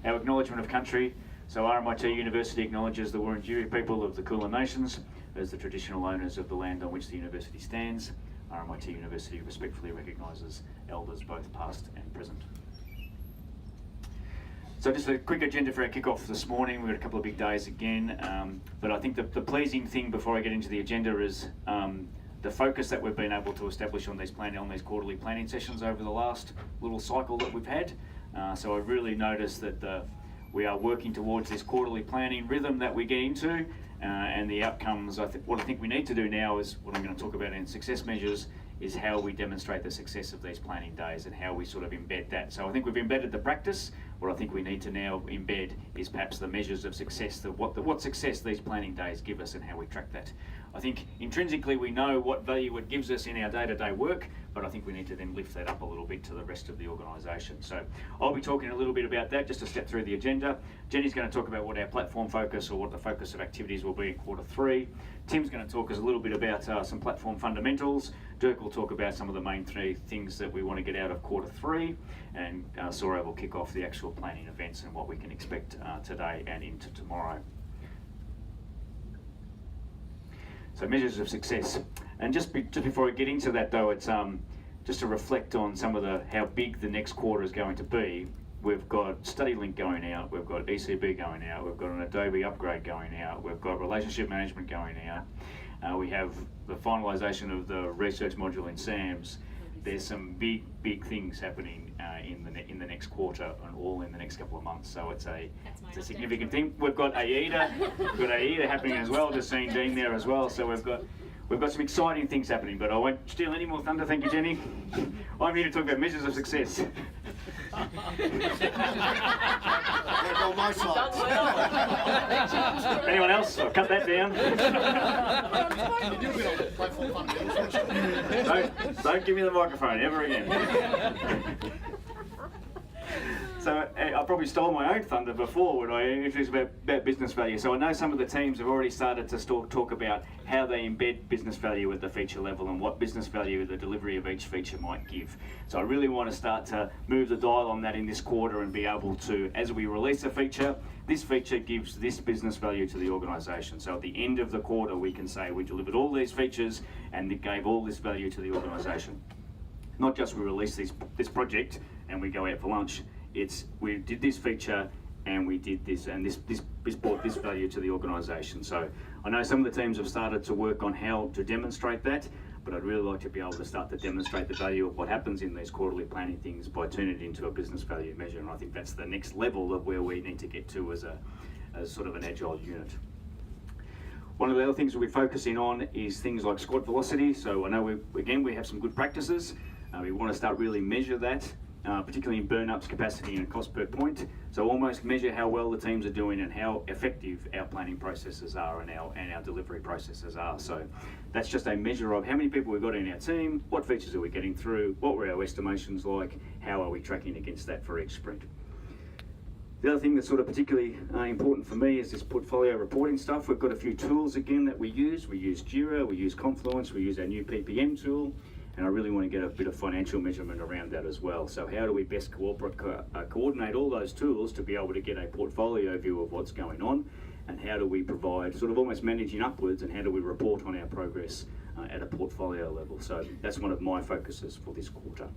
Our acknowledgement of country. So RMIT University acknowledges the Wurundjeri people of the Kulin Nations as the traditional owners of the land on which the university stands. RMIT University respectfully recognises elders both past and present. So just a quick agenda for our kickoff this morning. We've got a couple of big days again, but I think the pleasing thing before I get into the agenda is the focus that we've been able to establish on these quarterly planning sessions over the last little cycle that we've had. So I really noticed that we are working towards this quarterly planning rhythm that we get into, and the outcomes. What I think we need to do now is what I'm going to talk about in success measures is how we demonstrate the success of these planning days and how we sort of embed that. So I think we've embedded the practice. What I think we need to now embed is perhaps the measures of success, what success these planning days give us and how we track that. I think intrinsically we know what value it gives us in our day-to-day work, but I think we need to then lift that up a little bit to the rest of the organisation. So I'll be talking a little bit about that just to step through the agenda. Jenny's going to talk about what our platform focus or what the focus of activities will be in quarter 3. Tim's going to talk us a little bit about some platform fundamentals. Dirk will talk about some of the main 3 things that we want to get out of quarter 3, and Saurav will kick off the actual planning events and what we can expect today and into tomorrow. So measures of success, and just before I get into that though, it's just to reflect on some of how big the next quarter is going to be. We've got StudyLink going out, we've got ECB going out, we've got an Adobe upgrade going out, we've got relationship management going out, we have the finalisation of the research module in SAMS. There's some big things happening in the next quarter and all in the next couple of months. So it's a significant thing. We've got AIDA, happening as well. Just seeing Dean there as well. So we've got some exciting things happening. But I won't steal any more thunder. Thank you, Jenny. I'm here to talk about measures of success. Anyone else? I'll cut that down. Don't give me the microphone ever again. So I probably stole my own thunder before when I introduced about business value. So I know some of the teams have already started to talk about how they embed business value at the feature level and what business value the delivery of each feature might give. So I really want to start to move the dial on that in this quarter and be able to, as we release a feature, this feature gives this business value to the organisation. So at the end of the quarter we can say we delivered all these features and it gave all this value to the organisation. Not just we release this project and we go out for lunch. It's we did this feature and we did this, and this brought this value to the organisation. So I know some of the teams have started to work on how to demonstrate that, but I'd really like to be able to start to demonstrate the value of what happens in these quarterly planning things by turning it into a business value measure, and I think that's the next level of where we need to get to as sort of an agile unit. One of the other things we're focusing on is things like squad velocity. So I know we have some good practices. We want to start really measure that. Particularly in burn-ups, capacity and cost per point. So almost measure how well the teams are doing and how effective our planning processes are and our delivery processes are. So that's just a measure of how many people we've got in our team, what features are we getting through, what were our estimations like, how are we tracking against that for each sprint. The other thing that's sort of particularly important for me is this portfolio reporting stuff. We've got a few tools again that we use. We use Jira, we use Confluence, we use our new PPM tool. And I really want to get a bit of financial measurement around that as well. So how do we best coordinate all those tools to be able to get a portfolio view of what's going on, and how do we provide sort of almost managing upwards, and how do we report on our progress at a portfolio level. So that's one of my focuses for this quarter.